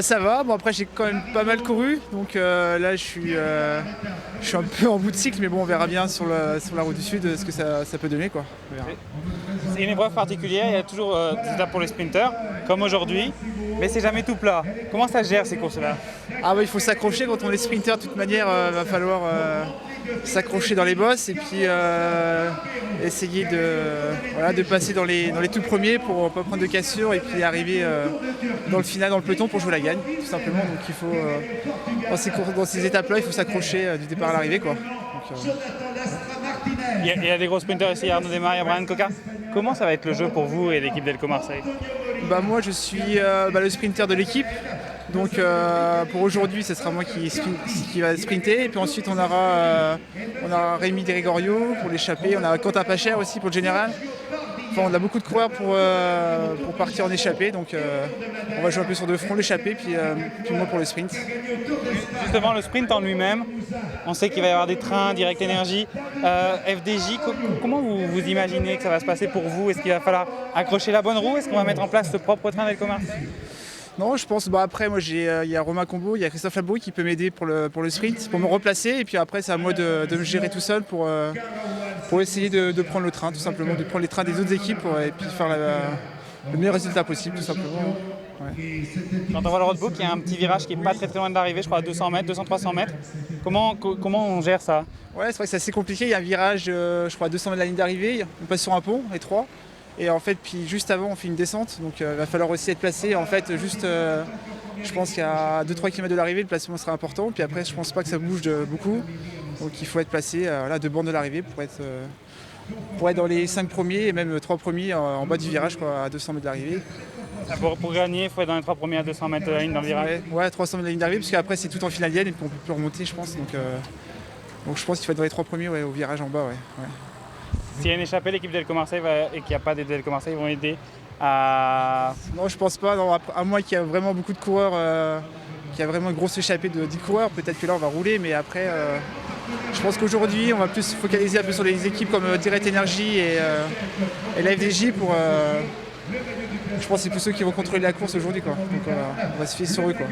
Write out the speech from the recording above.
Ça va, bon après j'ai quand même pas mal couru, donc là je suis un peu en bout de cycle, mais bon on verra bien sur la route du Sud ce que ça peut donner quoi. On verra. C'est une épreuve particulière, il y a toujours des étapes pour les sprinters, comme aujourd'hui, mais c'est jamais tout plat. Comment ça se gère ces courses-là? Ah ouais, il faut s'accrocher quand on est sprinter, de toute manière va falloir s'accrocher dans les bosses et puis essayer de passer dans les tout premiers pour pas prendre de cassure et puis arriver dans le final, dans le peloton pour jouer la gagne, tout simplement. Donc il faut, dans ces étapes-là, il faut s'accrocher du départ à l'arrivée, quoi. Donc, Il y a des gros sprinters ici, Arnaud Démare, il y a Brian Coca. Comment ça va être le jeu pour vous et l'équipe d'Elco Marseille? moi je suis le sprinter de l'équipe. Donc pour aujourd'hui, ce sera moi qui va sprinter. Et puis ensuite, on aura Rémi De Gregorio pour l'échappée. On a Quentin Pacher aussi pour le général. Enfin, on a beaucoup de coureurs pour partir en échappée. Donc on va jouer un peu sur deux fronts, l'échappée, puis moi pour le sprint. Justement, le sprint en lui-même, on sait qu'il va y avoir des trains, Direct Energy, FDJ. Comment vous imaginez que ça va se passer pour vous? Est-ce qu'il va falloir accrocher la bonne roue? Est-ce qu'on va mettre en place ce propre train d'Elco Marseille? Non, je pense. Après, moi, il y a Romain Combo, il y a Christophe Labourie qui peut m'aider pour le sprint, pour me replacer. Et puis après, c'est à moi de me gérer tout seul pour essayer de prendre le train, tout simplement, de prendre les trains des autres équipes et puis faire le meilleur résultat possible, tout simplement. Ouais. Quand on voit le roadbook, il y a un petit virage qui n'est pas très loin de l'arrivée, je crois à 200 mètres, 200-300 mètres. Comment on gère ça? Ouais, c'est vrai que c'est assez compliqué. Il y a un virage, je crois, à 200 mètres de la ligne d'arrivée. On passe sur un pont étroit. Et en fait, puis juste avant, on fait une descente. Donc il va falloir aussi être placé. En fait, je pense qu'à 2-3 km de l'arrivée, le placement sera important. Puis après, je pense pas que ça bouge beaucoup. Donc il faut être placé de bord de l'arrivée pour être dans les 5 premiers et même 3 premiers en bas du virage, quoi, à 200 mètres de l'arrivée. Pour gagner, il faut être dans les 3 premiers à 200 mètres de la ligne dans le virage. Ouais, 300 mètres de la ligne d'arrivée, parce qu'après, c'est tout en finalienne et puis on peut plus remonter, je pense. Donc je pense qu'il faut être dans les 3 premiers au virage en bas. Ouais. S'il y a une échappée, l'équipe d'Elco Marseille et qu'il n'y a pas d'aide d'Elco Marseille, ils vont aider à... Non, je pense pas. Non, à moins qu'il y ait vraiment beaucoup de coureurs, qu'il y a vraiment une grosse échappée de 10 coureurs, peut-être que là on va rouler, mais après, je pense qu'aujourd'hui on va plus se focaliser un peu sur les équipes comme Direct Energy et la FDJ pour... je pense que c'est plus ceux qui vont contrôler la course aujourd'hui, quoi. Donc on va se fier sur eux, quoi.